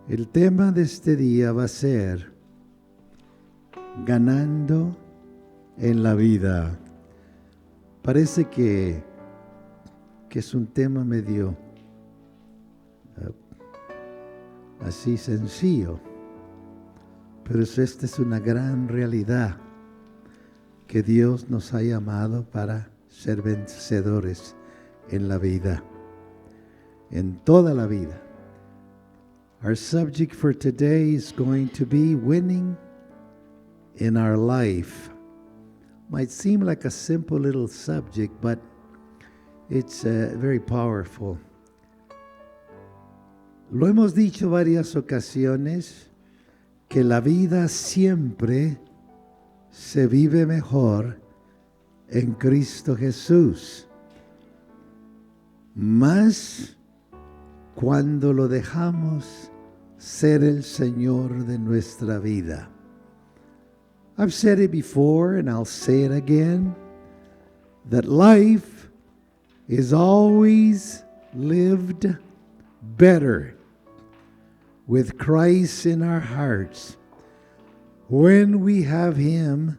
El tema de este día va a ser ganando en la vida. Parece que es un tema medio así sencillo, pero esta es una gran realidad que Dios nos ha llamado para ser vencedores en la vida, en toda la vida. Our subject for today is going to be winning in our life. Might seem like a simple little subject, but it's very powerful. Lo hemos dicho varias ocasiones, que la vida siempre se vive mejor en Cristo Jesús. Más cuando lo dejamos ser el Señor de nuestra vida. I've said it before and I'll say it again, that life is always lived better with Christ in our hearts when we have Him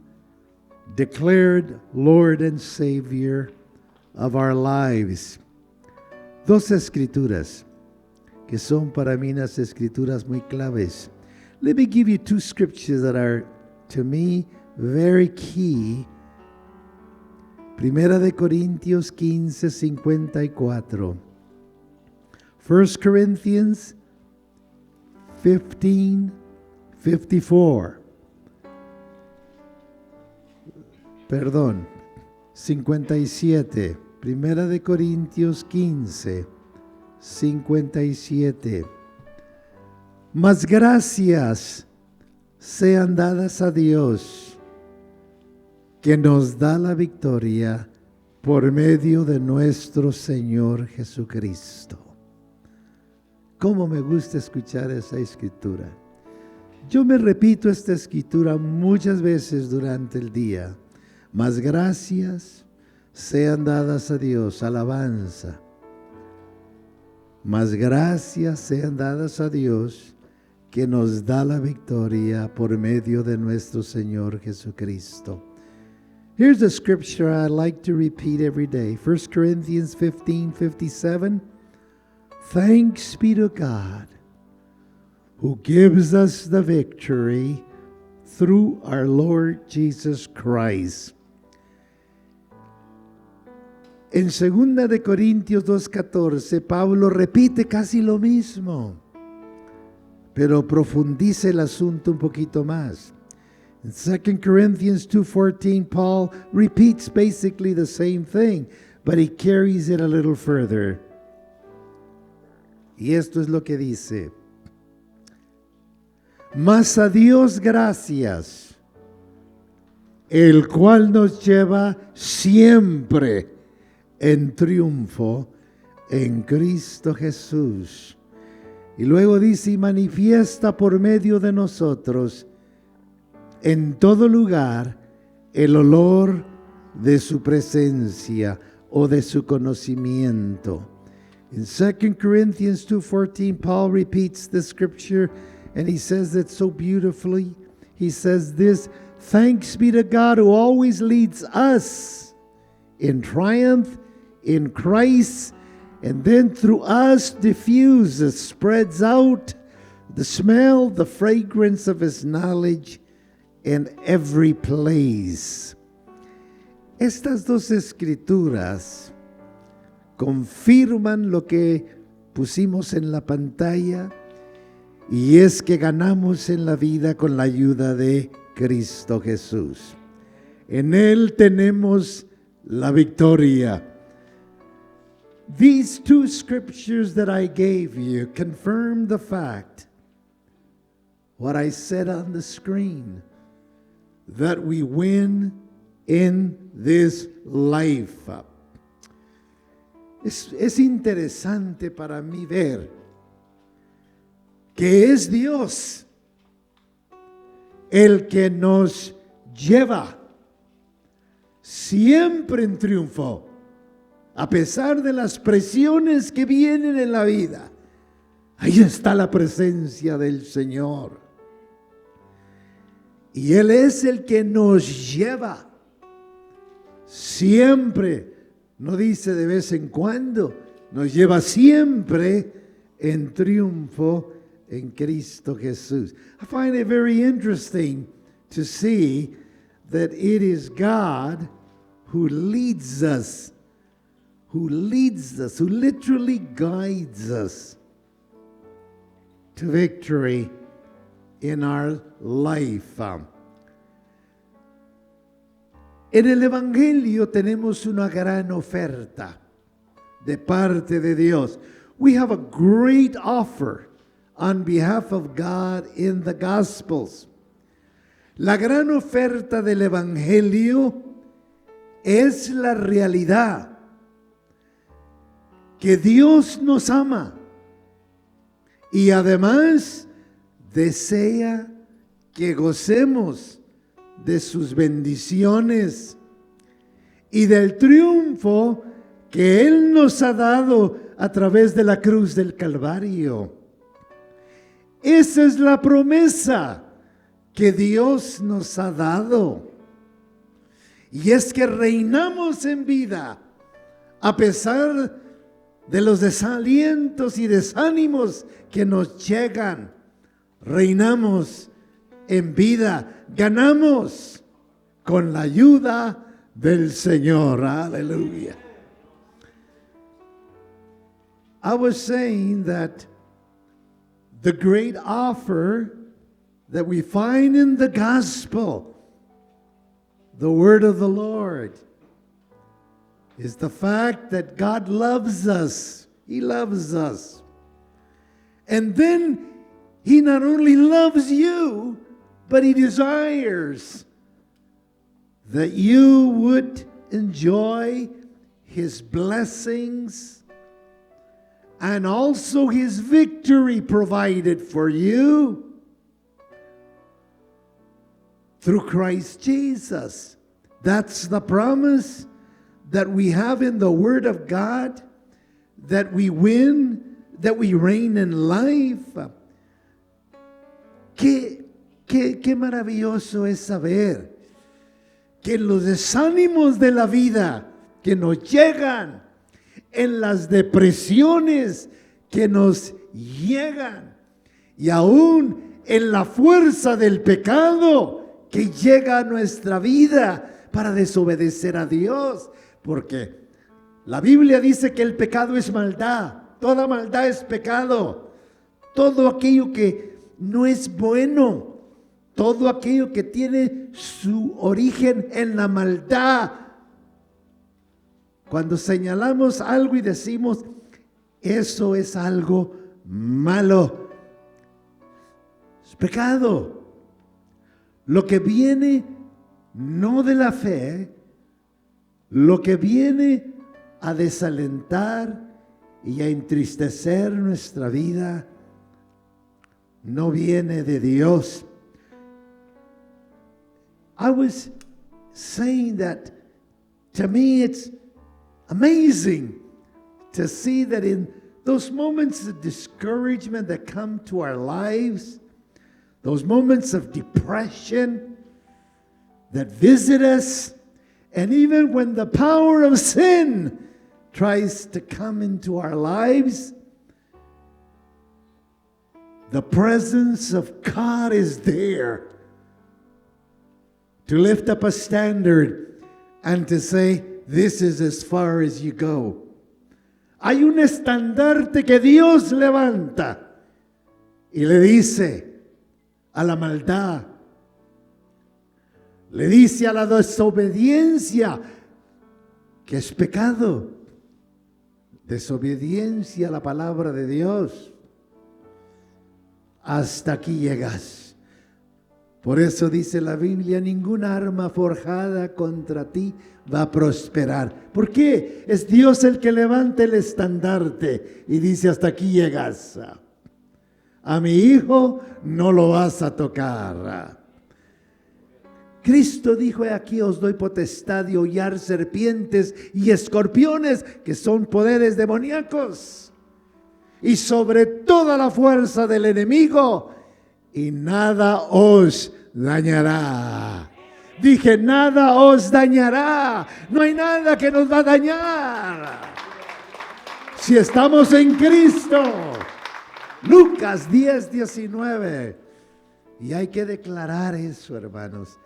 declared Lord and Savior of our lives. Dos escrituras que son para mí unas escrituras muy claves. Let me give you two scriptures that are, to me, very key. Primera de Corintios 15:54. 1 Corinthians 15:54. Perdón, 57. Primera de Corintios 15:57. Mas gracias sean dadas a Dios, que nos da la victoria por medio de nuestro Señor Jesucristo. ¿Cómo me gusta escuchar esa escritura? Yo me repito esta escritura muchas veces durante el día. Mas gracias sean dadas a Dios, alabanza. Mas gracias sean dadas a Dios, que nos da la victoria por medio de nuestro Señor Jesucristo. Here's a scripture I like to repeat every day. 1 Corinthians 15:57. Thanks be to God, who gives us the victory through our Lord Jesus Christ. En 2 de Corintios 2:14, Pablo repite casi lo mismo, pero profundiza el asunto un poquito más. In 2 Corinthians 2:14, Paul repeats basically the same thing, but he carries it a little further. Y esto es lo que dice: mas a Dios gracias, el cual nos lleva siempre en triunfo en Cristo Jesús. Y luego dice: y manifiesta por medio de nosotros en todo lugar el olor de su presencia o de su conocimiento. In 2 Corinthians 2:14, Paul repeats the scripture and he says it so beautifully. He says this: thanks be to God who always leads us in triumph in Christ, and then through us diffuses, spreads out the smell, the fragrance of His knowledge in every place. Estas dos escrituras confirman lo que pusimos en la pantalla, y es que ganamos en la vida con la ayuda de Cristo Jesús. En Él tenemos la victoria. These two scriptures that I gave you confirm the fact, what I said on the screen, that we win in this life. Es interesante para mí ver que es Dios el que nos lleva siempre en triunfo, a pesar de las presiones que vienen en la vida. Ahí está la presencia del Señor. Y Él es el que nos lleva siempre, no dice de vez en cuando, nos lleva siempre en triunfo en Cristo Jesús. I find it very interesting to see that it is God who leads us, who literally guides us to victory in our life. En el Evangelio tenemos una gran oferta de parte de Dios. We have a great offer on behalf of God in the Gospels. La gran oferta del Evangelio es la realidad que Dios nos ama y además desea que gocemos de sus bendiciones y del triunfo que Él nos ha dado a través de la cruz del Calvario. Esa es la promesa que Dios nos ha dado. Y es que reinamos en vida a pesar de los desalientos y desánimos que nos llegan. Reinamos en vida, ganamos con la ayuda del Señor. Aleluya. I was saying that the great offer that we find in the gospel, the word of the Lord, is the fact that God loves us. He loves us. And then He not only loves you, but He desires that you would enjoy His blessings and also His victory provided for you through Christ Jesus. That's the promise that we have in the Word of God, that we win, that we reign in life. Qué maravilloso es saber que en los desánimos de la vida que nos llegan, en las depresiones que nos llegan y aún en la fuerza del pecado que llega a nuestra vida para desobedecer a Dios, porque la Biblia dice que el pecado es maldad, toda maldad es pecado, todo aquello que no es bueno, todo aquello que tiene su origen en la maldad. Cuando señalamos algo y decimos, eso es algo malo, es pecado. Lo que viene no de la fe, lo que viene a desalentar y a entristecer nuestra vida, no viene de Dios. I was saying that to me it's amazing to see that in those moments of discouragement that come to our lives, those moments of depression that visit us, and even when the power of sin tries to come into our lives, the presence of God is there to lift up a standard and to say, this is as far as you go. Hay un estandarte que Dios levanta y le dice a la maldad, le dice a la desobediencia, que es pecado, desobediencia a la palabra de Dios. Hasta aquí llegas. Por eso dice la Biblia, ninguna arma forjada contra ti va a prosperar. ¿Por qué? Es Dios el que levanta el estandarte y dice, hasta aquí llegas. A mi hijo no lo vas a tocar. Cristo dijo, aquí os doy potestad de hollar serpientes y escorpiones, que son poderes demoníacos, y sobre toda la fuerza del enemigo, y nada os dañará. Dije, nada os dañará. No hay nada que nos va a dañar si estamos en Cristo. Lucas 10:19. Y hay que declarar eso, hermanos,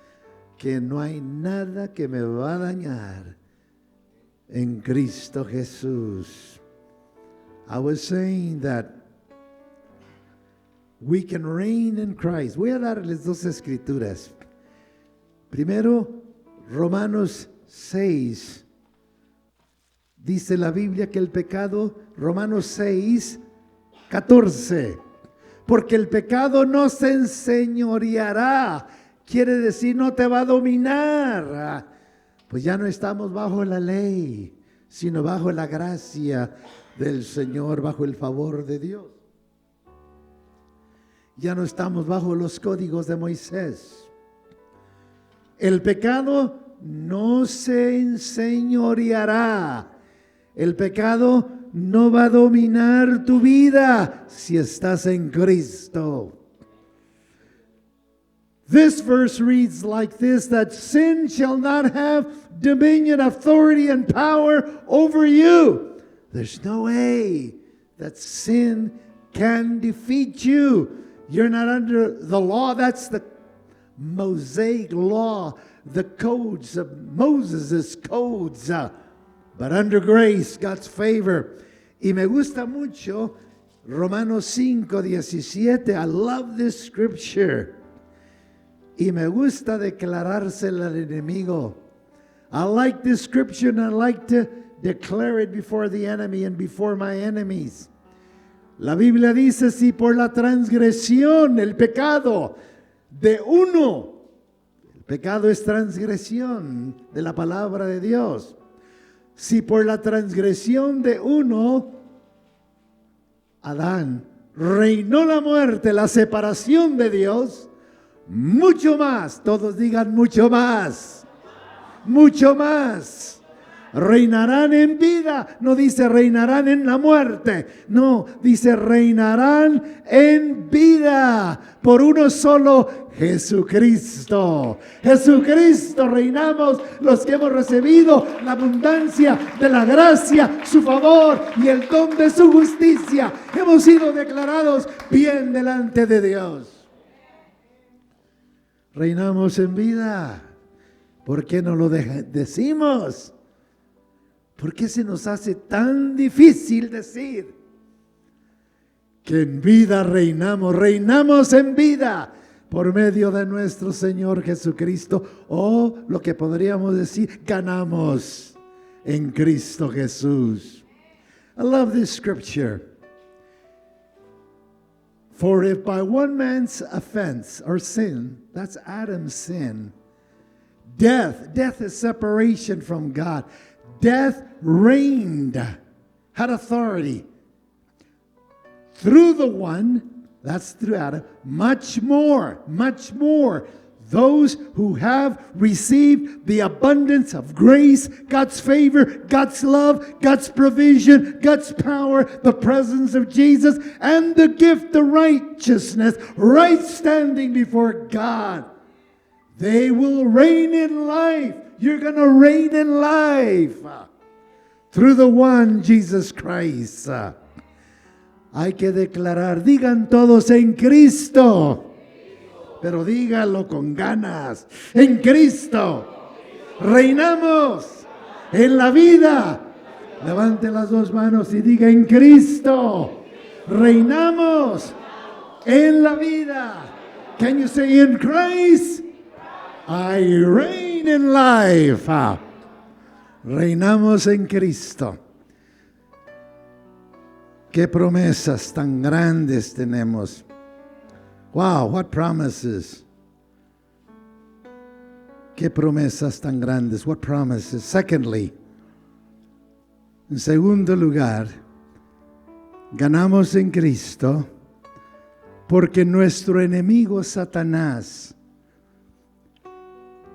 que no hay nada que me va a dañar en Cristo Jesús. I was saying that we can reign in Christ. Voy a darles dos escrituras. Primero, Romanos 6. Dice la Biblia que el pecado, Romanos 6:14. Porque el pecado no se enseñoreará. Quiere decir, no te va a dominar. Pues ya no estamos bajo la ley, sino bajo la gracia del Señor, bajo el favor de Dios. Ya no estamos bajo los códigos de Moisés. El pecado no se enseñoreará. El pecado no va a dominar tu vida si estás en Cristo. This verse reads like this, that sin shall not have dominion, authority, and power over you. There's no way that sin can defeat you. You're not under the law. That's the Mosaic law, the codes of Moses' codes. But under grace, God's favor. Y me gusta mucho Romanos 5:17. I love this scripture. Y me gusta declarársela al enemigo. I like this scripture and I like to declare it before the enemy and before my enemies. La Biblia dice, si por la transgresión, el pecado de uno, el pecado es transgresión de la palabra de Dios. Si por la transgresión de uno, Adán, reinó la muerte, la separación de Dios, mucho más, todos digan mucho más, reinarán en vida. No dice reinarán en la muerte, no, dice reinarán en vida por uno solo, Jesucristo. Jesucristo reinamos los que hemos recibido la abundancia de la gracia, su favor y el don de su justicia. Hemos sido declarados bien delante de Dios. Reinamos en vida. ¿Por qué no lo decimos? ¿Por qué se nos hace tan difícil decir que en vida reinamos? Reinamos en vida por medio de nuestro Señor Jesucristo, o lo que podríamos decir, ganamos en Cristo Jesús. I love this scripture. For if by one man's offense or sin, that's Adam's sin, death is separation from God. Death reigned, had authority. Through the one, that's through Adam, much more, those who have received the abundance of grace, God's favor, God's love, God's provision, God's power, the presence of Jesus, and the gift of righteousness, right standing before God. They will reign in life. You're going to reign in life through the one, Jesus Christ. Hay que declarar, digan todos en Cristo. Pero dígalo con ganas. En Cristo reinamos en la vida. Levante las dos manos y diga, en Cristo reinamos en la vida. Can you say, in Christ I reign in life? Reinamos en Cristo. Qué promesas tan grandes tenemos. Wow, what promises. Qué promesas tan grandes. What promises? Secondly, en segundo lugar, ganamos en Cristo porque nuestro enemigo Satanás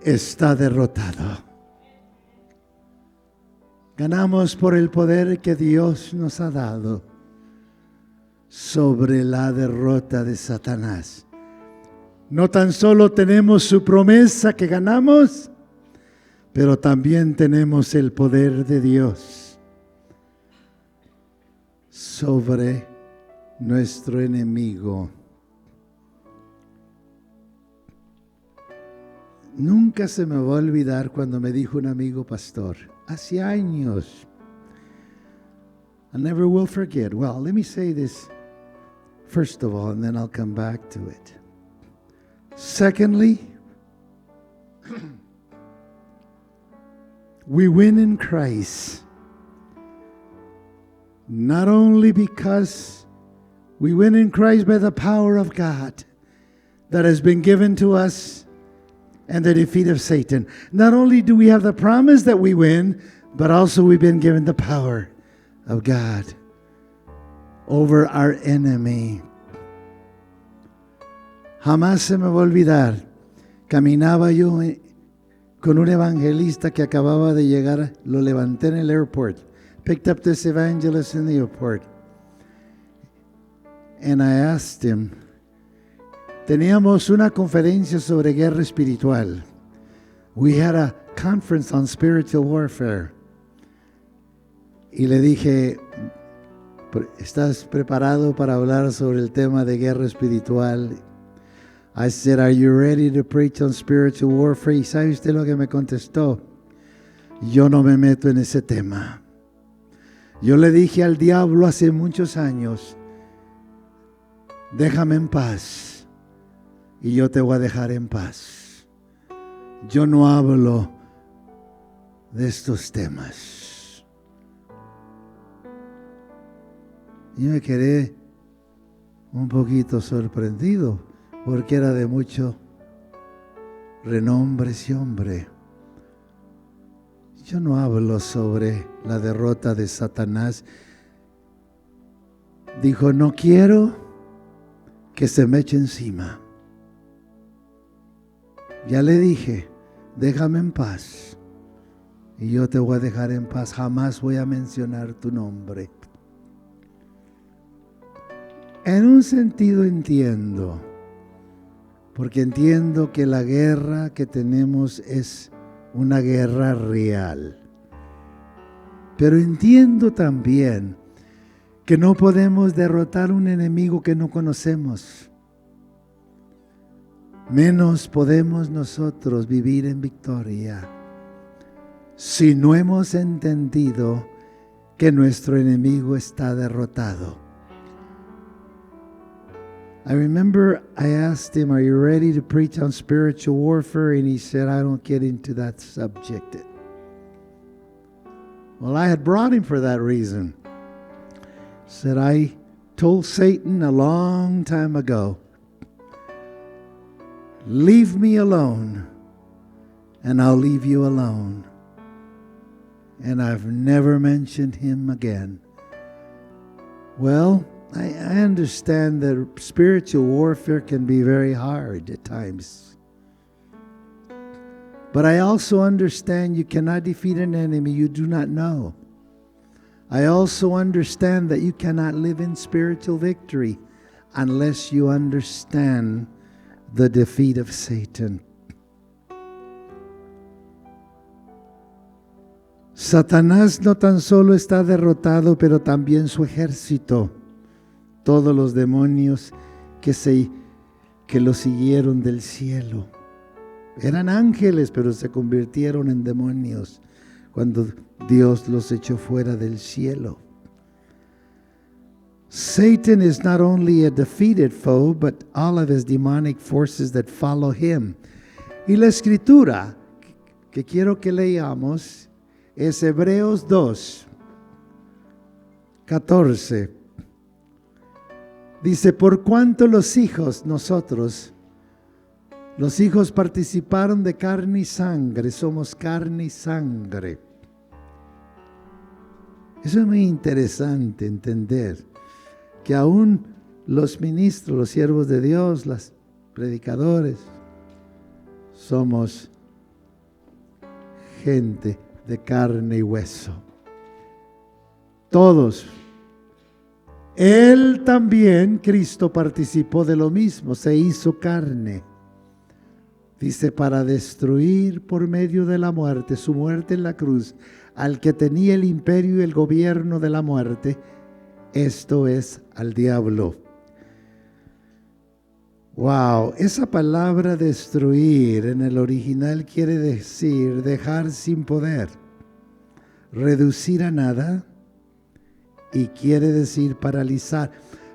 está derrotado. Ganamos por el poder que Dios nos ha dado sobre la derrota de Satanás. No tan solo tenemos su promesa que ganamos, pero también tenemos el poder de Dios sobre nuestro enemigo. Nunca se me va a olvidar cuando me dijo un amigo pastor, hace años. I never will forget. Well, let me say this first of all, and then I'll come back to it. Secondly, we win in Christ, not only because we win in Christ by the power of God that has been given to us and the defeat of Satan. Not only do we have the promise that we win, but also we've been given the power of God over our enemy. Jamás se me va a olvidar. Caminaba yo con un evangelista que acababa de llegar. Lo levanté en el airport. Picked up this evangelist in the airport. And I asked him, teníamos una conferencia sobre guerra espiritual. We had a conference on spiritual warfare. Y le dije, ¿estás preparado para hablar sobre el tema de guerra espiritual? I said, are you ready to preach on spiritual warfare? ¿Y sabe usted lo que me contestó? Yo no me meto en ese tema. Yo le dije al diablo hace muchos años, déjame en paz y yo te voy a dejar en paz. Yo no hablo de estos temas. Y me quedé un poquito sorprendido porque era de mucho renombre ese hombre. Yo no hablo sobre la derrota de Satanás. Dijo, no quiero que se me eche encima. Ya le dije, déjame en paz y yo te voy a dejar en paz. Jamás voy a mencionar tu nombre. En un sentido entiendo, porque entiendo que la guerra que tenemos es una guerra real. Pero entiendo también que no podemos derrotar un enemigo que no conocemos. Menos podemos nosotros vivir en victoria si no hemos entendido que nuestro enemigo está derrotado. I remember I asked him, are you ready to preach on spiritual warfare? And he said, I don't get into that subject. Well, I had brought him for that reason. Said, I told Satan a long time ago, leave me alone and I'll leave you alone. And I've never mentioned him again. Well, I understand that spiritual warfare can be very hard at times. But I also understand you cannot defeat an enemy you do not know. I also understand that you cannot live in spiritual victory unless you understand the defeat of Satan. Satanás no tan solo está derrotado, pero también su ejército. Todos los demonios que lo siguieron del cielo. Eran ángeles, pero se convirtieron en demonios cuando Dios los echó fuera del cielo. Satan is not only a defeated foe, but all of his demonic forces that follow him. Y la escritura que quiero que leamos es Hebreos 2, 14. Dice, por cuanto los hijos, nosotros, Los hijos participaron de carne y sangre, somos carne y sangre. Eso es muy interesante entender, que aún los ministros, los siervos de Dios, los predicadores, somos gente de carne y hueso. Todos. Él también, Cristo, participó de lo mismo, se hizo carne. Dice, para destruir por medio de la muerte, su muerte en la cruz, al que tenía el imperio y el gobierno de la muerte, esto es, al diablo. Wow, esa palabra destruir en el original quiere decir dejar sin poder, reducir a nada, y quiere decir paralizar.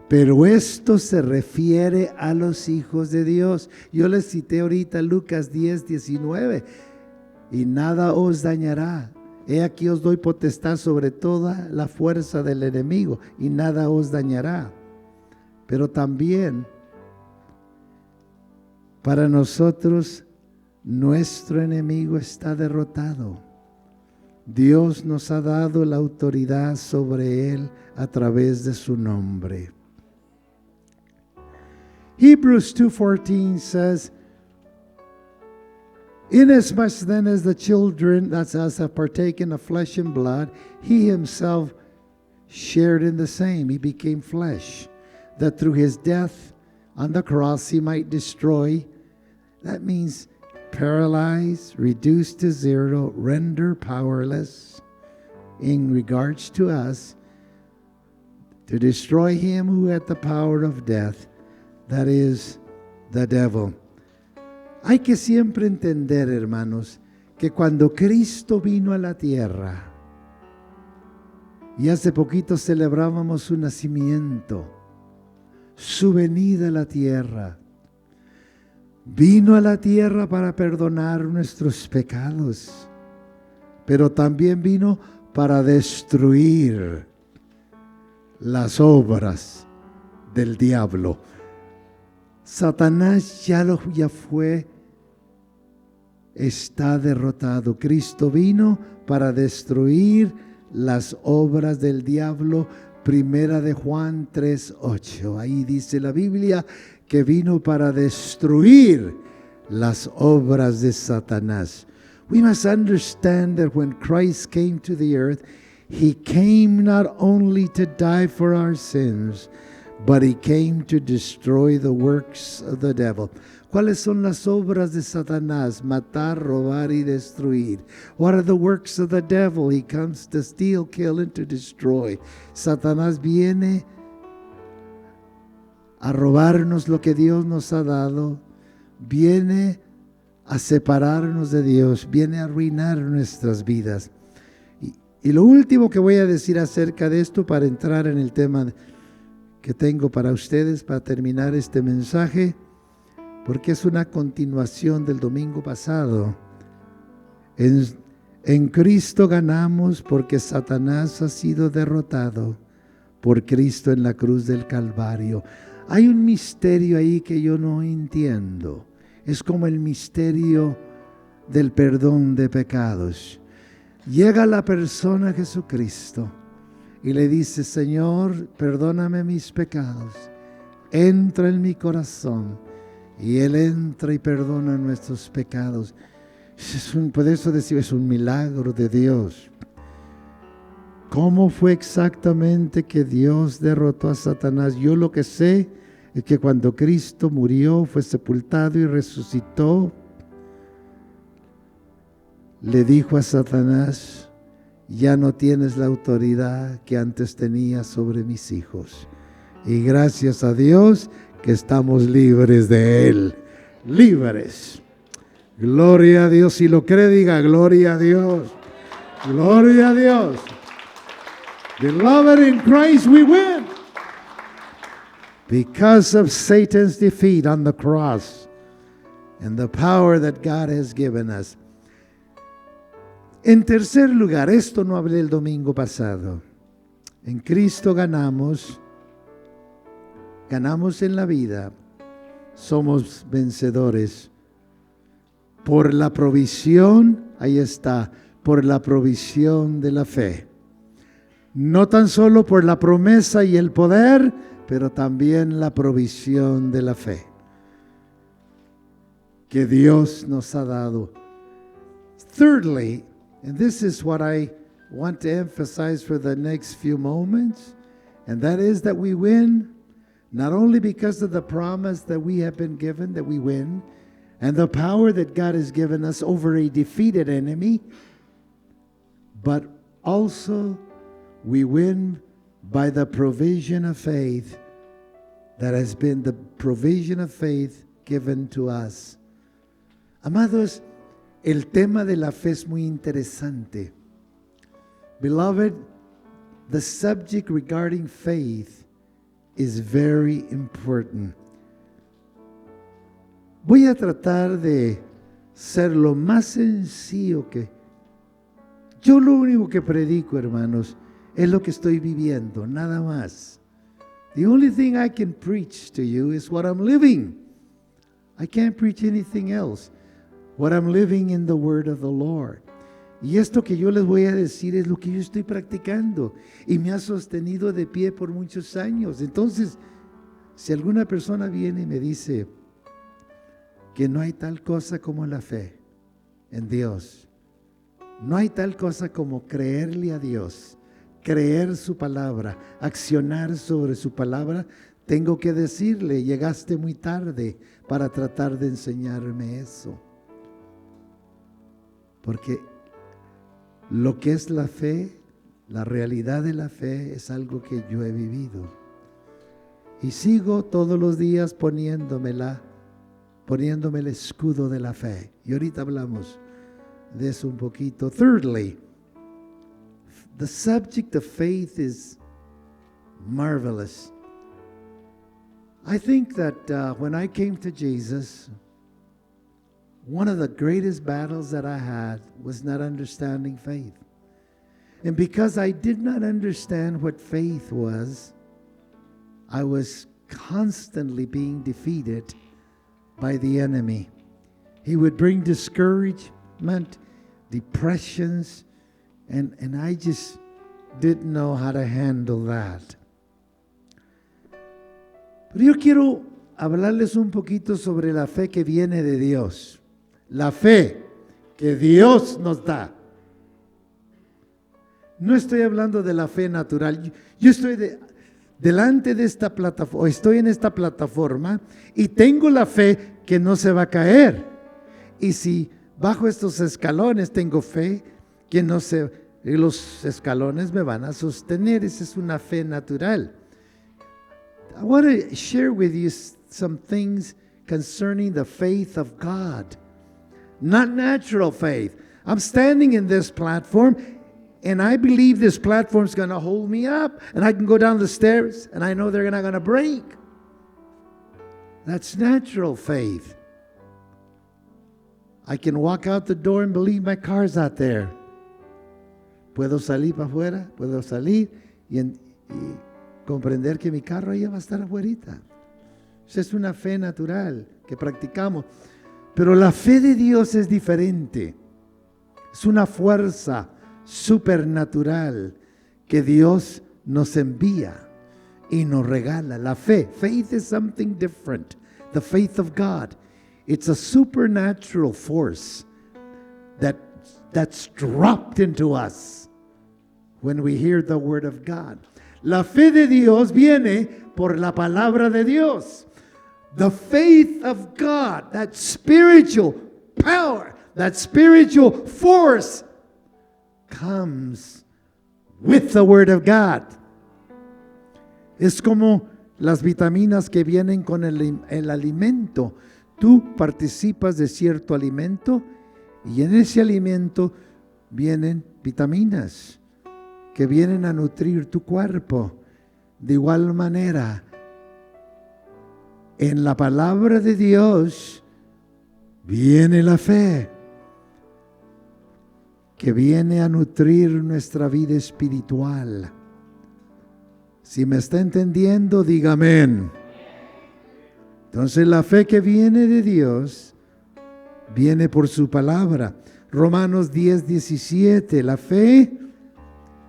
Pero esto se refiere a los hijos de Dios. Yo les cité ahorita Lucas 10:19. Y nada os dañará. He aquí os doy potestad sobre toda la fuerza del enemigo, y nada os dañará. Pero también para nosotros, nuestro enemigo está derrotado. Dios nos ha dado la autoridad sobre él a través de su nombre. Hebrews 2:14 says, inasmuch then as the children, that's us, have partaken of flesh and blood, he himself shared in the same. He became flesh, that through his death on the cross he might destroy. That means paralyze, reduce to zero, render powerless in regards to us, to destroy him who had the power of death, that is, the devil. Hay que siempre entender, hermanos, que cuando Cristo vino a la tierra, y hace poquito celebrábamos su nacimiento, su venida a la tierra, vino a la tierra para perdonar nuestros pecados, pero también vino para destruir las obras del diablo. Satanás ya fue, está derrotado. Cristo vino para destruir las obras del diablo. Primera de Juan 3:8. Ahí dice la Biblia que vino para destruir las obras de Satanás. We must understand that when Christ came to the earth, he came not only to die for our sins, but he came to destroy the works of the devil. ¿Cuáles son las obras de Satanás? Matar, robar y destruir. What are the works of the devil? He comes to steal, kill, and to destroy. Satanás viene a robarnos lo que Dios nos ha dado, viene a separarnos de Dios, viene a arruinar nuestras vidas. Y lo último que voy a decir acerca de esto, para entrar en el tema que tengo para ustedes, para terminar este mensaje, porque es una continuación del domingo pasado. En Cristo ganamos porque Satanás ha sido derrotado por Cristo en la cruz del Calvario. Hay un misterio ahí que yo no entiendo. Es como el misterio del perdón de pecados. Llega la persona a Jesucristo y le dice: Señor, perdóname mis pecados. Entra en mi corazón. Y Él entra y perdona nuestros pecados. Por eso decir, es un milagro de Dios. ¿Cómo fue exactamente que Dios derrotó a Satanás? Yo lo que sé es que cuando Cristo murió, fue sepultado y resucitó, le dijo a Satanás: ya no tienes la autoridad que antes tenías sobre mis hijos. Y gracias a Dios que estamos libres de Él. Libres. Gloria a Dios. Si lo cree, diga gloria a Dios. Gloria a Dios. Beloved, in Christ we win. Because of Satan's defeat on the cross and the power that God has given us. En tercer lugar, esto no hablé el domingo pasado. En Cristo ganamos en la vida. Somos vencedores por la provisión, ahí está, por la provisión de la fe. No tan solo por la promesa y el poder, pero también la provisión de la fe que Dios nos ha dado. Thirdly, and this is what I want to emphasize for the next few moments, and that is that we win not only because of the promise that we have been given, that we win, and the power that God has given us over a defeated enemy, but also we win by the provision of faith that has been the provision of faith given to us. Amados, el tema de la fe es muy interesante. Beloved, the subject regarding faith is very important. Voy a tratar de ser lo más sencillo que... Yo lo único que predico, hermanos, es lo que estoy viviendo, nada más. The only thing I can preach to you is what I'm living. I can't preach anything else. What I'm living in the word of the Lord. Y esto que yo les voy a decir es lo que yo estoy practicando y me ha sostenido de pie por muchos años. Entonces, si alguna persona viene y me dice que no hay tal cosa como la fe en Dios, no hay tal cosa como creerle a Dios, creer su palabra, accionar sobre su palabra, tengo que decirle, llegaste muy tarde para tratar de enseñarme eso. Porque lo que es la fe, la realidad de la fe es algo que yo he vivido. Y sigo todos los días poniéndome el escudo de la fe. Y ahorita hablamos de eso un poquito. Thirdly, the subject of faith is marvelous. I think that when I came to Jesus, one of the greatest battles that I had was not understanding faith. And because I did not understand what faith was, I was constantly being defeated by the enemy. He would bring discouragement, depressions, and I just didn't know how to handle that. Pero yo quiero hablarles un poquito sobre la fe que viene de Dios. La fe que Dios nos da. No estoy hablando de la fe natural. Yo estoy delante de esta plataforma, estoy en esta plataforma y tengo la fe que no se va a caer. Y si bajo estos escalones tengo fe que no se, los escalones me van a sostener. Esa es una fe natural. I want to share with you some things concerning the faith of God. Not natural faith. I'm standing in this platform and I believe this platform is going to hold me up and I can go down the stairs and I know they're not going to break. That's natural faith. I can walk out the door and believe my car's out there. Puedo salir para afuera, puedo salir y comprender que mi carro ahí va a estar afuera. Esa es una fe natural que practicamos. Pero la fe de Dios es diferente. Es una fuerza supernatural que Dios nos envía y nos regala. La fe. Faith is something different. The faith of God. It's a supernatural force that's dropped into us when we hear the word of God. La fe de Dios viene por la palabra de Dios. The faith of God, that spiritual power, that spiritual force comes with the word of God. Es como las vitaminas que vienen con el alimento. Tú participas de cierto alimento y en ese alimento vienen vitaminas que vienen a nutrir tu cuerpo. De igual manera, en la palabra de Dios viene la fe que viene a nutrir nuestra vida espiritual. Si me está entendiendo, diga amén. Entonces la fe que viene de Dios viene por su palabra. Romanos 10:17, la fe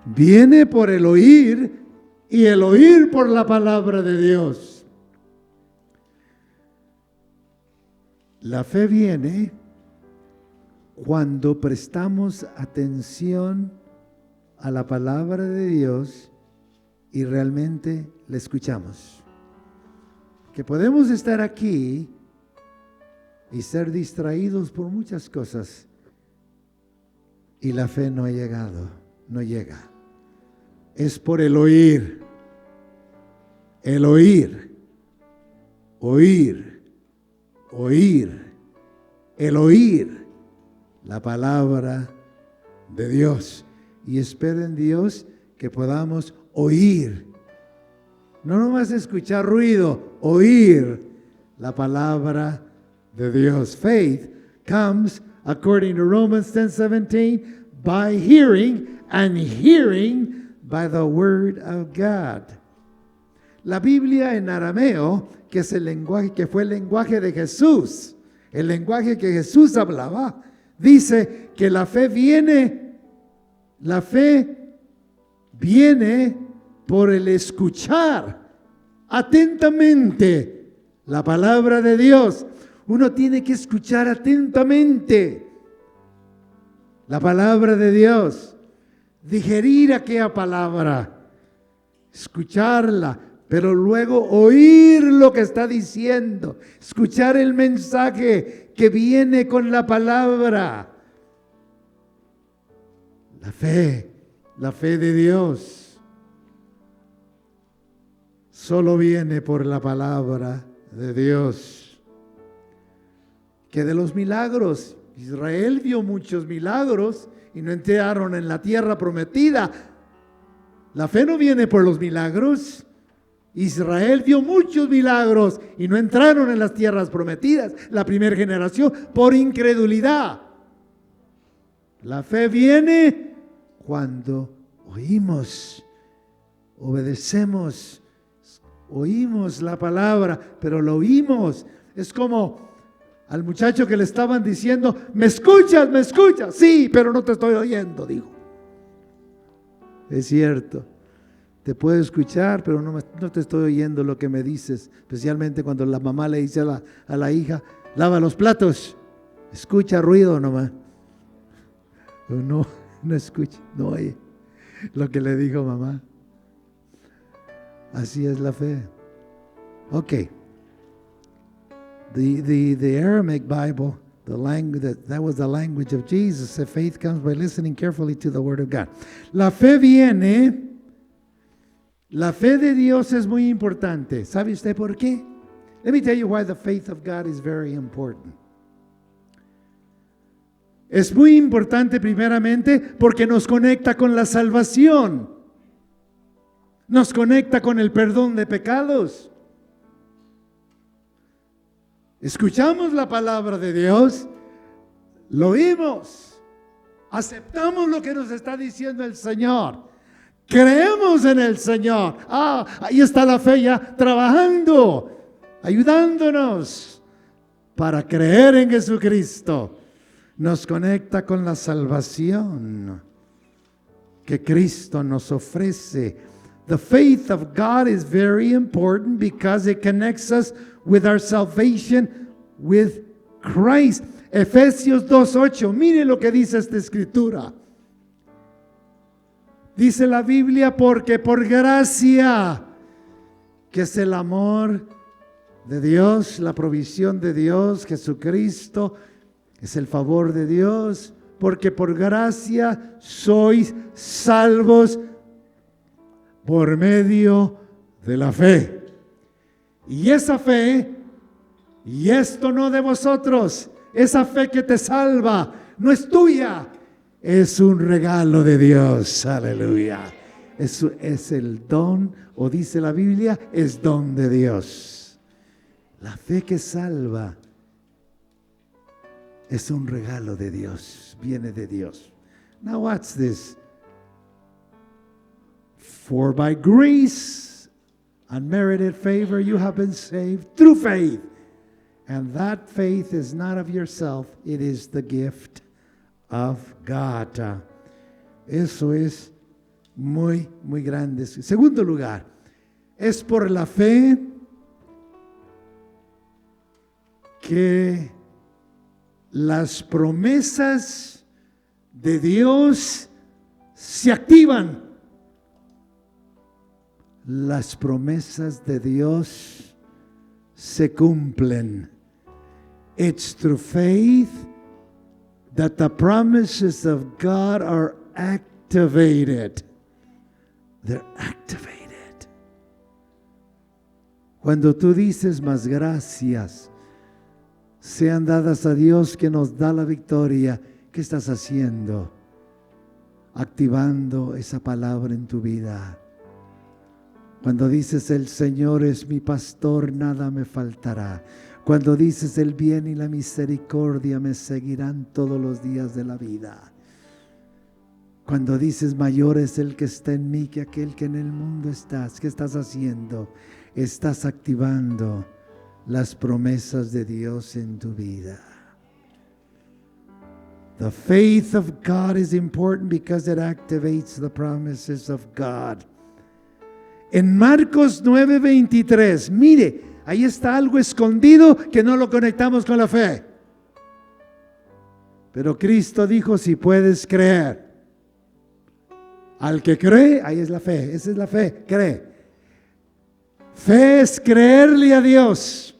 viene por el oír y el oír por la palabra de Dios. La fe viene cuando prestamos atención a la palabra de Dios y realmente la escuchamos. Que podemos estar aquí y ser distraídos por muchas cosas y la fe no ha llegado, no llega. Es por el oír, oír, el oír la palabra de Dios. Y espero en Dios que podamos oír, no nomás escuchar ruido, oír la palabra de Dios. Faith comes, according to Romans 10:17, by hearing, and hearing by the word of God. La Biblia en arameo, que es el lenguaje, que fue el lenguaje de Jesús, el lenguaje que Jesús hablaba, dice que la fe viene por el escuchar atentamente la palabra de Dios. Uno tiene que escuchar atentamente la palabra de Dios, digerir aquella palabra, escucharla, pero luego oír lo que está diciendo, escuchar el mensaje que viene con la palabra. La fe de Dios solo viene por la palabra de Dios. Que de los milagros, Israel vio muchos milagros y no entraron en la tierra prometida. La fe no viene por los milagros. Israel vio muchos milagros y no entraron en las tierras prometidas, la primera generación, por incredulidad. La fe viene cuando oímos, obedecemos, oímos la palabra, pero lo oímos. Es como al muchacho que le estaban diciendo, ¿me escuchas? ¿Me escuchas? Sí, pero no te estoy oyendo, dijo. Es cierto. Te puedo escuchar, pero no te estoy oyendo lo que me dices. Especialmente cuando la mamá le dice a la hija, lava los platos. Escucha ruido nomás. No escucha, no oye lo que le dijo mamá. Así es la fe. Okay. The Aramaic Bible, the language that was the language of Jesus, said faith comes by listening carefully to the word of God. La fe de Dios es muy importante. ¿Sabe usted por qué? Let me tell you why the faith of God is very important. Es muy importante primeramente porque nos conecta con la salvación. Nos conecta con el perdón de pecados. Escuchamos la palabra de Dios, lo oímos, aceptamos lo que nos está diciendo el Señor, creemos en el Señor. Ahí está la fe ya trabajando, ayudándonos para creer en Jesucristo. Nos conecta con la salvación que Cristo nos ofrece. The faith of God is very important because it connects us with our salvation with Christ. Efesios 2:8. Mire lo que dice esta escritura. Dice la Biblia, porque por gracia, que es el amor de Dios, la provisión de Dios, Jesucristo, es el favor de Dios, porque por gracia sois salvos por medio de la fe. Y esa fe, y esto no de vosotros, esa fe que te salva, no es tuya, es un regalo de Dios. Aleluya. Eso es el don, o dice la Biblia, es don de Dios. La fe que salva es un regalo de Dios, viene de Dios. Now watch this. For by grace, unmerited favor, you have been saved through faith. And that faith is not of yourself, it is the gift of God. Eso es muy, muy grande. Segundo lugar, es por la fe que las promesas de Dios se activan. Las promesas de Dios se cumplen. It's through faith that the promises of God are activated. They're activated. Cuando tú dices más gracias sean dadas a Dios que nos da la victoria, ¿qué estás haciendo? Activando esa palabra en tu vida. Cuando dices el Señor es mi pastor, nada me faltará. Cuando dices el bien y la misericordia me seguirán todos los días de la vida. Cuando dices mayor es el que está en mí que aquel que en el mundo estás. ¿Qué estás haciendo? Estás activando las promesas de Dios en tu vida. The faith of God is important because it activates the promises of God. En Marcos 9:23, mire, ahí está algo escondido que no lo conectamos con la fe. Pero Cristo dijo, si puedes creer. Al que cree, ahí es la fe, esa es la fe, cree. Fe es creerle a Dios.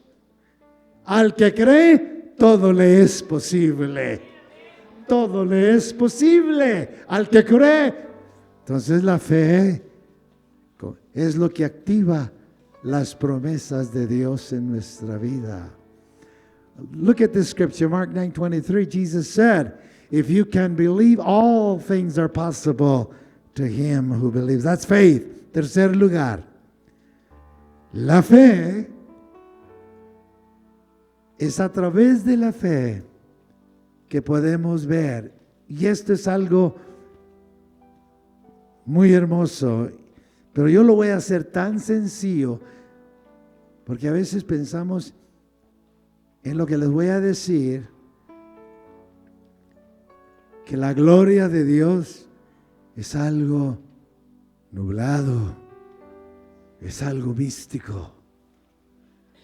Al que cree, todo le es posible. Todo le es posible. Al que cree. Entonces la fe es lo que activa las promesas de Dios en nuestra vida. Look at this scripture, Mark 9:23. Jesus said, if you can believe, all things are possible to him who believes. That's faith. Tercer lugar, la fe es a través de la fe que podemos ver, y esto es algo muy hermoso, pero yo lo voy a hacer tan sencillo, porque a veces pensamos en lo que les voy a decir, que la gloria de Dios es algo nublado, es algo místico.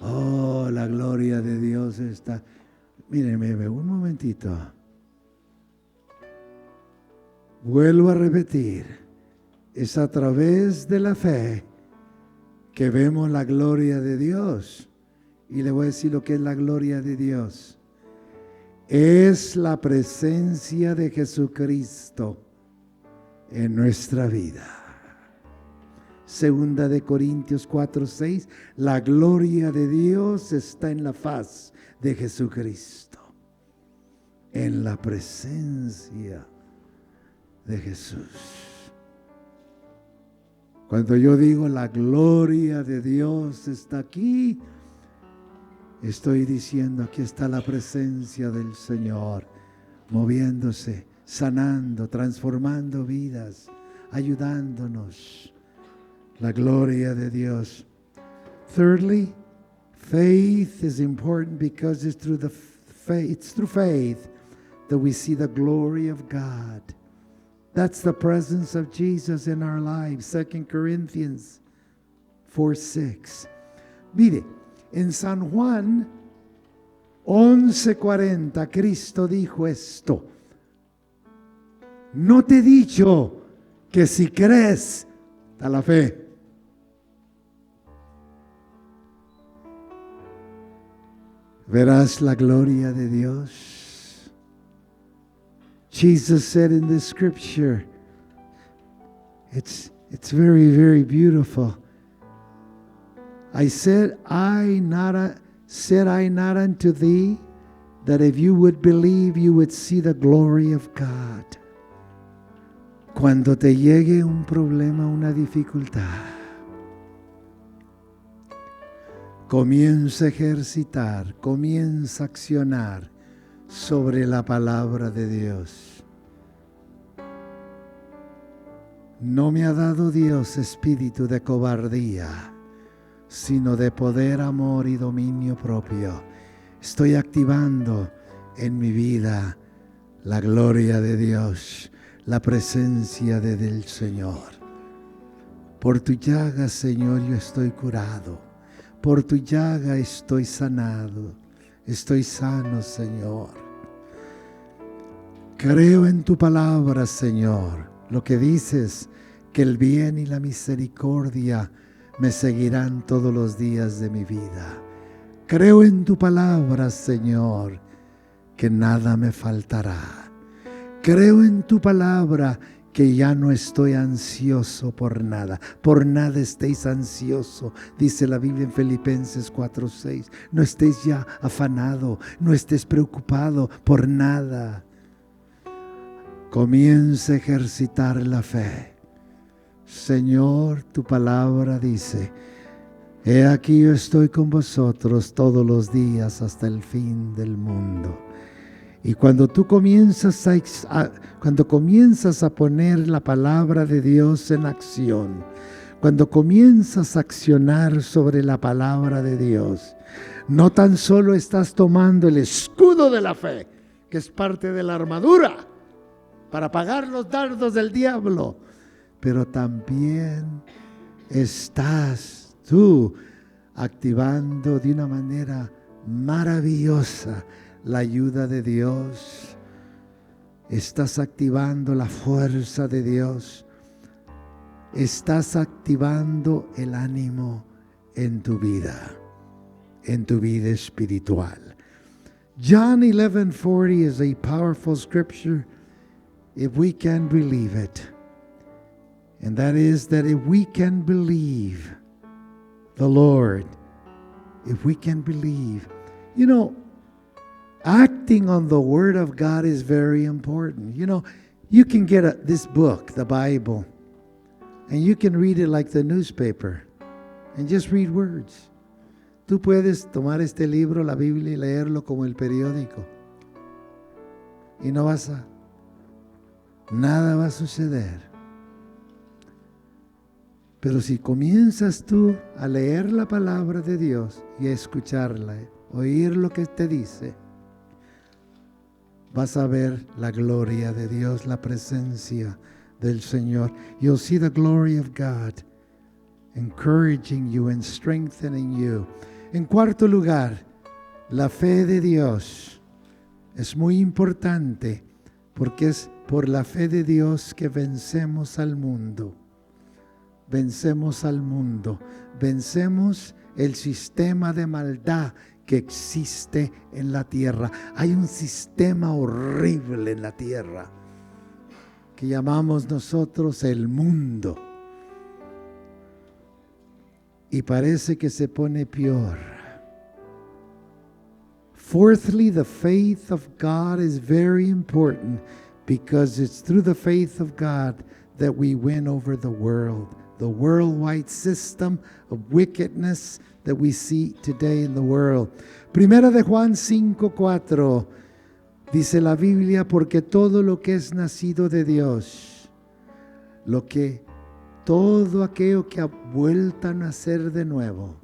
Oh, la gloria de Dios está. Mírenme un momentito. Vuelvo a repetir. Es a través de la fe que vemos la gloria de Dios. Y le voy a decir lo que es la gloria de Dios. Es la presencia de Jesucristo en nuestra vida. Segunda de Corintios 4:6, la gloria de Dios está en la faz de Jesucristo, en la presencia de Jesús. Cuando yo digo la gloria de Dios está aquí, estoy diciendo aquí está la presencia del Señor, moviéndose, sanando, transformando vidas, ayudándonos. La gloria de Dios. Thirdly, faith is important because it's through faith that we see the glory of God. That's the presence of Jesus in our lives. 2 Corinthians 4:6. Mire, en San Juan 11:40, Cristo dijo esto: no te he dicho que si crees, da la fe. Verás la gloria de Dios. Jesus said in this scripture, it's very, very beautiful. Said I not unto thee that if you would believe, you would see the glory of God. Cuando te llegue un problema, una dificultad, comienza a ejercitar, comienza a accionar sobre la palabra de Dios. No me ha dado Dios espíritu de cobardía, sino de poder, amor y dominio propio. Estoy activando en mi vida la gloria de Dios, la presencia del Señor. Por tu llaga, Señor, yo estoy curado. Por tu llaga estoy sanado. Estoy sano, Señor. Creo en tu palabra, Señor. Lo que dices, que el bien y la misericordia me seguirán todos los días de mi vida. Creo en tu palabra, Señor, que nada me faltará. Creo en tu palabra que ya no estoy ansioso por nada. Por nada estéis ansioso, dice la Biblia en Filipenses 4:6. No estéis ya afanado, no estés preocupado por nada. Comienza a ejercitar la fe. Señor, tu palabra dice: he aquí yo estoy con vosotros todos los días hasta el fin del mundo. Y cuando tú comienzas a poner la palabra de Dios en acción, cuando comienzas a accionar sobre la palabra de Dios, no tan solo estás tomando el escudo de la fe, que es parte de la armadura, para apagar los dardos del diablo, pero también estás tú activando de una manera maravillosa la ayuda de Dios. Estás activando la fuerza de Dios. Estás activando el ánimo en tu vida espiritual. John 11:40 is a powerful scripture if we can believe it. And that is that if we can believe the Lord, if we can believe, you know, acting on the Word of God is very important. You know, you can get this book, the Bible, and you can read it like the newspaper and just read words. Tú puedes tomar este libro, la Biblia, y leerlo como el periódico. Y nada va a suceder. Pero si comienzas tú a leer la palabra de Dios y a escucharla, oír lo que te dice, vas a ver la gloria de Dios, la presencia del Señor. You'll see the glory of God encouraging you and strengthening you. En cuarto lugar, la fe de Dios es muy importante porque es por la fe de Dios que vencemos al mundo. Vencemos al mundo, vencemos el sistema de maldad que existe en la tierra. Hay un sistema horrible en la tierra que llamamos nosotros el mundo. Y parece que se pone peor. Fourthly, the faith of God is very important because it's through the faith of God that we win over the world. The worldwide system of wickedness that we see today in the world. Primera de Juan 5:4 dice la Biblia: porque todo lo que es nacido de Dios, todo aquello que ha vuelto a nacer de nuevo,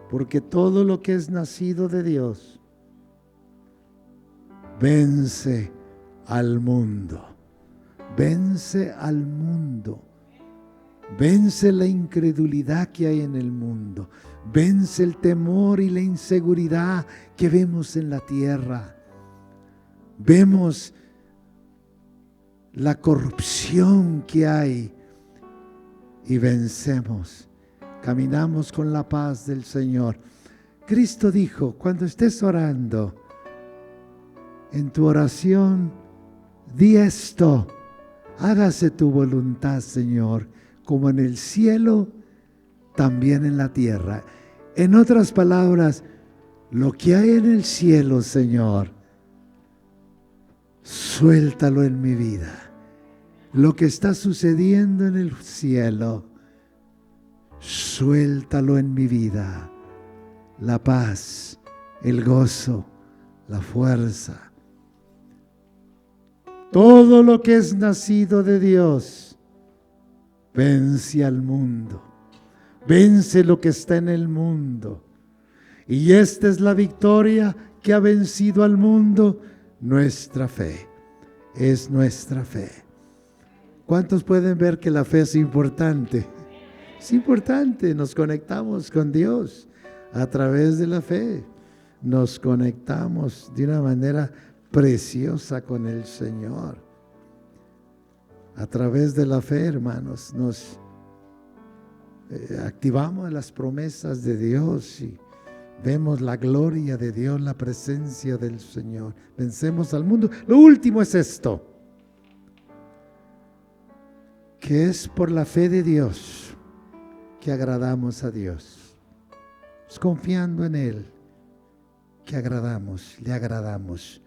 porque todo lo que es nacido de Dios vence al mundo, vence al mundo. Vence la incredulidad que hay en el mundo. Vence el temor y la inseguridad que vemos en la tierra. Vemos la corrupción que hay y vencemos. Caminamos con la paz del Señor. Cristo dijo: cuando estés orando, en tu oración, di esto: hágase tu voluntad, Señor, como en el cielo, también en la tierra. En otras palabras, lo que hay en el cielo, Señor, suéltalo en mi vida. Lo que está sucediendo en el cielo, suéltalo en mi vida. La paz, el gozo, la fuerza. Todo lo que es nacido de Dios vence al mundo, vence lo que está en el mundo. Y esta es la victoria que ha vencido al mundo, nuestra fe. Es nuestra fe. ¿Cuántos pueden ver que la fe es importante? Es importante, nos conectamos con Dios a través de la fe. Nos conectamos de una manera preciosa con el Señor. A través de la fe, hermanos, nos activamos las promesas de Dios y vemos la gloria de Dios, la presencia del Señor. Vencemos al mundo. Lo último es esto, que es por la fe de Dios que agradamos a Dios. Es confiando en Él que agradamos, le agradamos.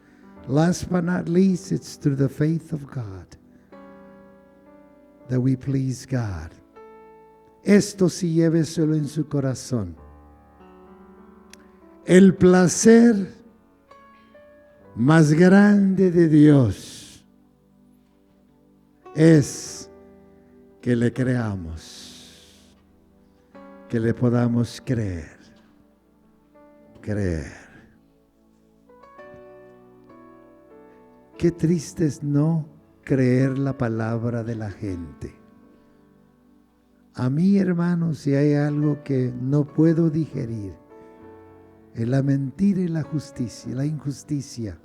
Last but not least, it's through the faith of God that we please God. Esto sí, lléveselo en su corazón. El placer más grande de Dios es que le creamos, que le podamos creer. Qué triste es no creer la palabra de la gente. A mí, hermanos, si hay algo que no puedo digerir, es la mentira y la justicia, la injusticia.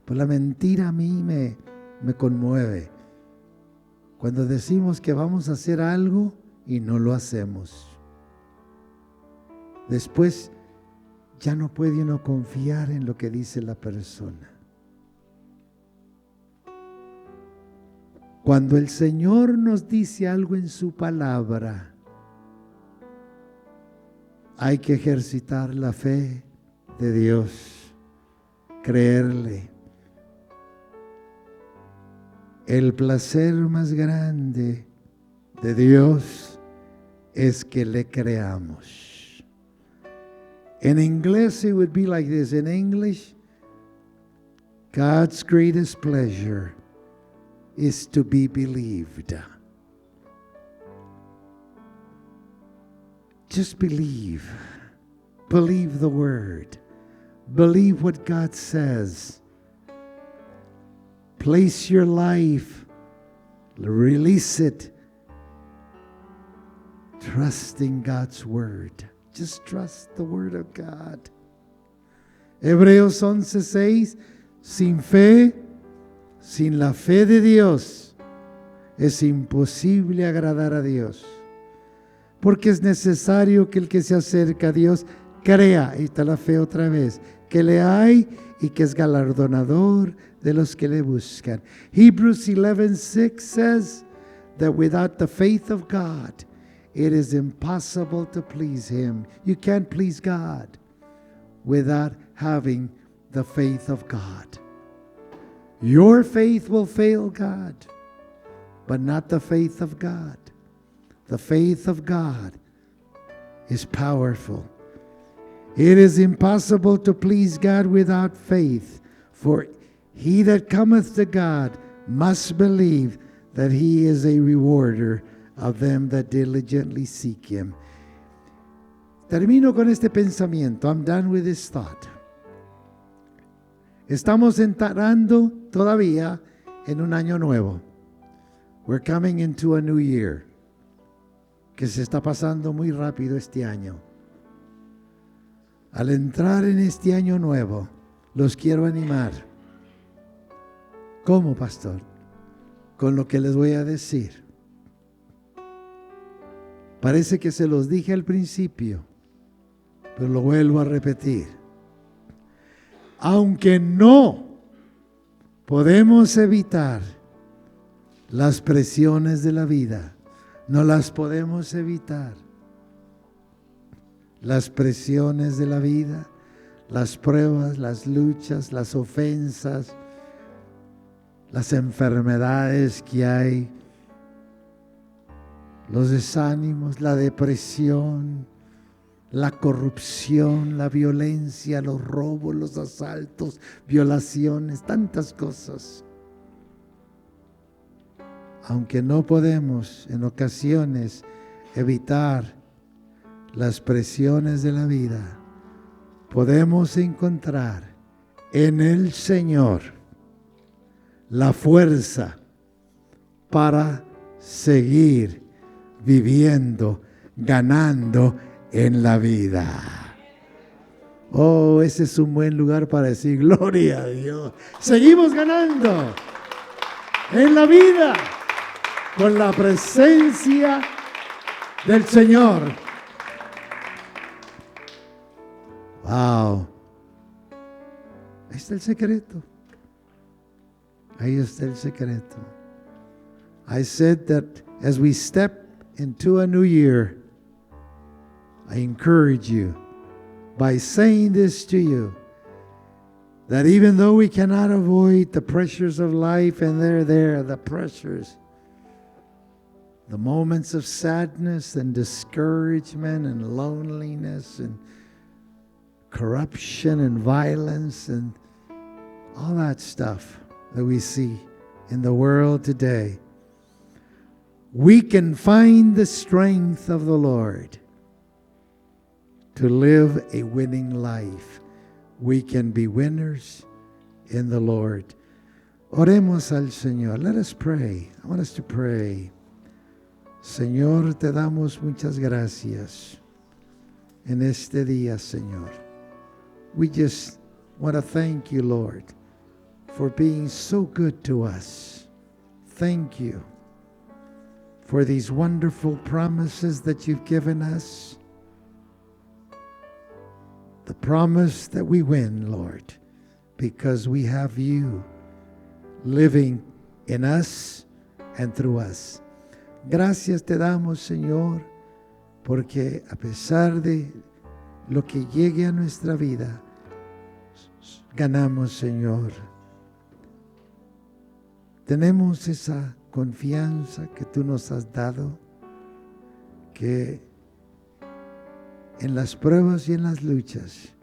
Pues la mentira a mí me conmueve. Cuando decimos que vamos a hacer algo y no lo hacemos. Después ya no puede uno confiar en lo que dice la persona. Cuando el Señor nos dice algo en su palabra, hay que ejercitar la fe de Dios, creerle. El placer más grande de Dios es que le creamos. In English, it would be like this. In English, God's greatest pleasure is to be believed. Just believe. Believe the word. Believe what God says. Place your life. Release it. Trusting God's word. Just trust the word of God. Hebreos 11:6. Sin fe, sin la fe de Dios, es imposible agradar a Dios. Porque es necesario que el que se acerca a Dios crea, ahí está la fe otra vez, que le hay y que es galardonador de los que le buscan. Hebrews 11:6 says that without the faith of God, it is impossible to please Him. You can't please God without having the faith of God. Your faith will fail God, but not the faith of God. The faith of God is powerful. It is impossible to please God without faith, for he that cometh to God must believe that He is a rewarder of them that diligently seek Him. Termino con este pensamiento. I'm done with this thought. Estamos entrando todavía en un año nuevo. We're coming into a new year. Que se está pasando muy rápido este año. Al entrar en este año nuevo, los quiero animar. ¿Cómo, pastor? Con lo que les voy a decir. Parece que se los dije al principio, pero lo vuelvo a repetir. Aunque no podemos evitar las presiones de la vida, no las podemos evitar. Las presiones de la vida, las pruebas, las luchas, las ofensas, las enfermedades que hay, los desánimos, la depresión, la corrupción, la violencia, los robos, los asaltos, violaciones, tantas cosas. Aunque no podemos en ocasiones evitar las presiones de la vida, podemos encontrar en el Señor la fuerza para seguir viviendo, ganando en la vida. Oh, ese es un buen lugar para decir gloria a Dios. Seguimos ganando en la vida con la presencia del Señor. Wow. Ahí está el secreto. Ahí está el secreto. I said that as we step into a new year, I encourage you by saying this to you, that even though we cannot avoid the pressures of life, and they're there, the pressures, the moments of sadness and discouragement and loneliness and corruption and violence and all that stuff that we see in the world today, we can find the strength of the Lord to live a winning life. We can be winners in the Lord. Oremos al Señor. Let us pray. I want us to pray. Señor, te damos muchas gracias en este día, Señor. We just want to thank you, Lord, for being so good to us. Thank you for these wonderful promises that you've given us. The promise that we win, Lord, because we have you living in us and through us. Gracias te damos, Señor, porque a pesar de lo que llegue a nuestra vida, ganamos, Señor. Tenemos esa confianza que tú nos has dado, que en las pruebas y en las luchas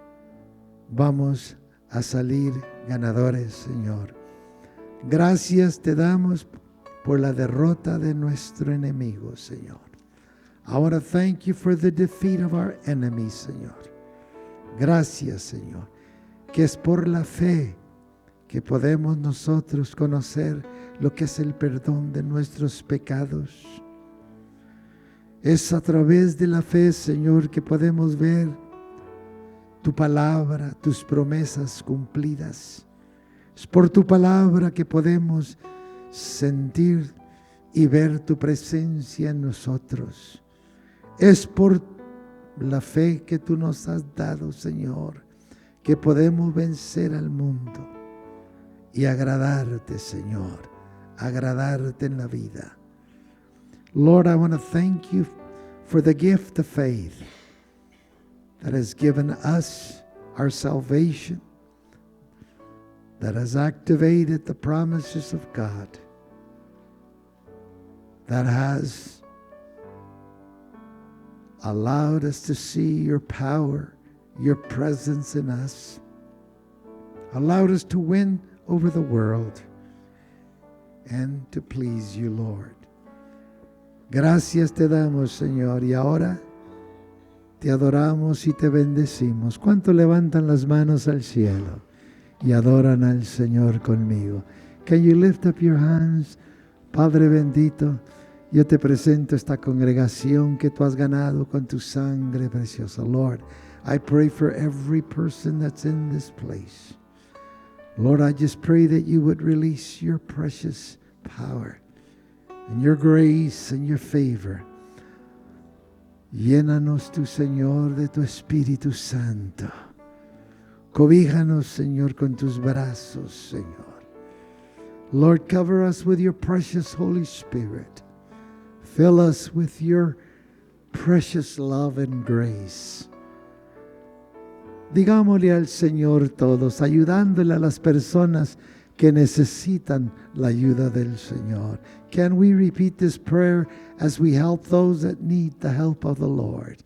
vamos a salir ganadores, Señor. Gracias te damos por la derrota de nuestro enemigo, Señor. I want to thank you for the defeat of our enemies, Señor. Gracias, Señor, que es por la fe que podemos nosotros conocer lo que es el perdón de nuestros pecados. Es a través de la fe, Señor, que podemos ver tu palabra, tus promesas cumplidas. Es por tu palabra que podemos sentir y ver tu presencia en nosotros. Es por la fe que tú nos has dado, Señor, que podemos vencer al mundo y agradarte, Señor, agradarte en la vida. Lord, I want to thank you for the gift of faith that has given us our salvation, that has activated the promises of God, that has allowed us to see your power, your presence in us, allowed us to win over the world and to please you, Lord. Gracias te damos, Señor, y ahora te adoramos y te bendecimos. ¿Cuánto levantan las manos al cielo y adoran al Señor conmigo? Can you lift up your hands? Padre bendito, yo te presento esta congregación que tú has ganado con tu sangre preciosa. Lord, I pray for every person that's in this place. Lord, I just pray that you would release your precious power and your grace and your favor. Llénanos tu, Señor, de tu Espíritu Santo. Cobíjanos, Señor, con tus brazos, Señor. Lord, cover us with your precious Holy Spirit. Fill us with your precious love and grace. Digámosle al Señor todos, ayudándole a las personas que necesitan la ayuda del Señor. Can we repeat this prayer as we help those that need the help of the Lord?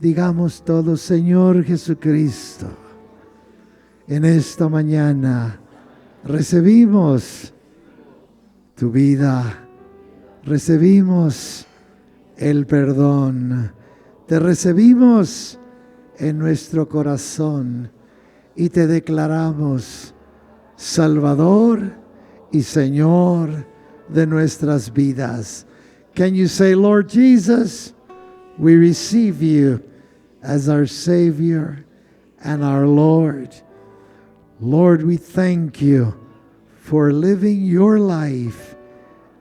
Digamos todos, Señor Jesucristo, en esta mañana recibimos tu vida, recibimos el perdón, te recibimos en nuestro corazón y te declaramos Salvador y Señor de nuestras vidas. Can you say, Lord Jesus, we receive you as our Savior and our Lord. Lord, we thank you for living your life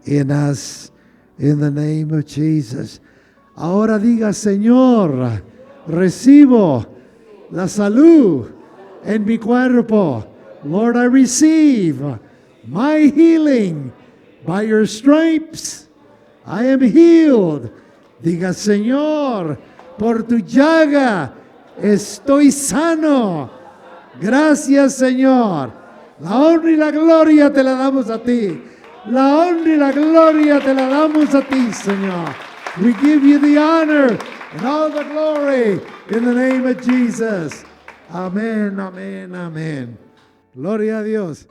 in us, in the name of Jesus. Ahora diga, Señor, recibo la salud en mi cuerpo. Lord, I receive my healing. By your stripes, I am healed. Diga, Señor, por tu llaga estoy sano. Gracias, Señor. La honra y la gloria te la damos a ti. La honra y la gloria te la damos a ti, Señor. We give you the honor and all the glory in the name of Jesus. Amén, amén, amén. Gloria a Dios.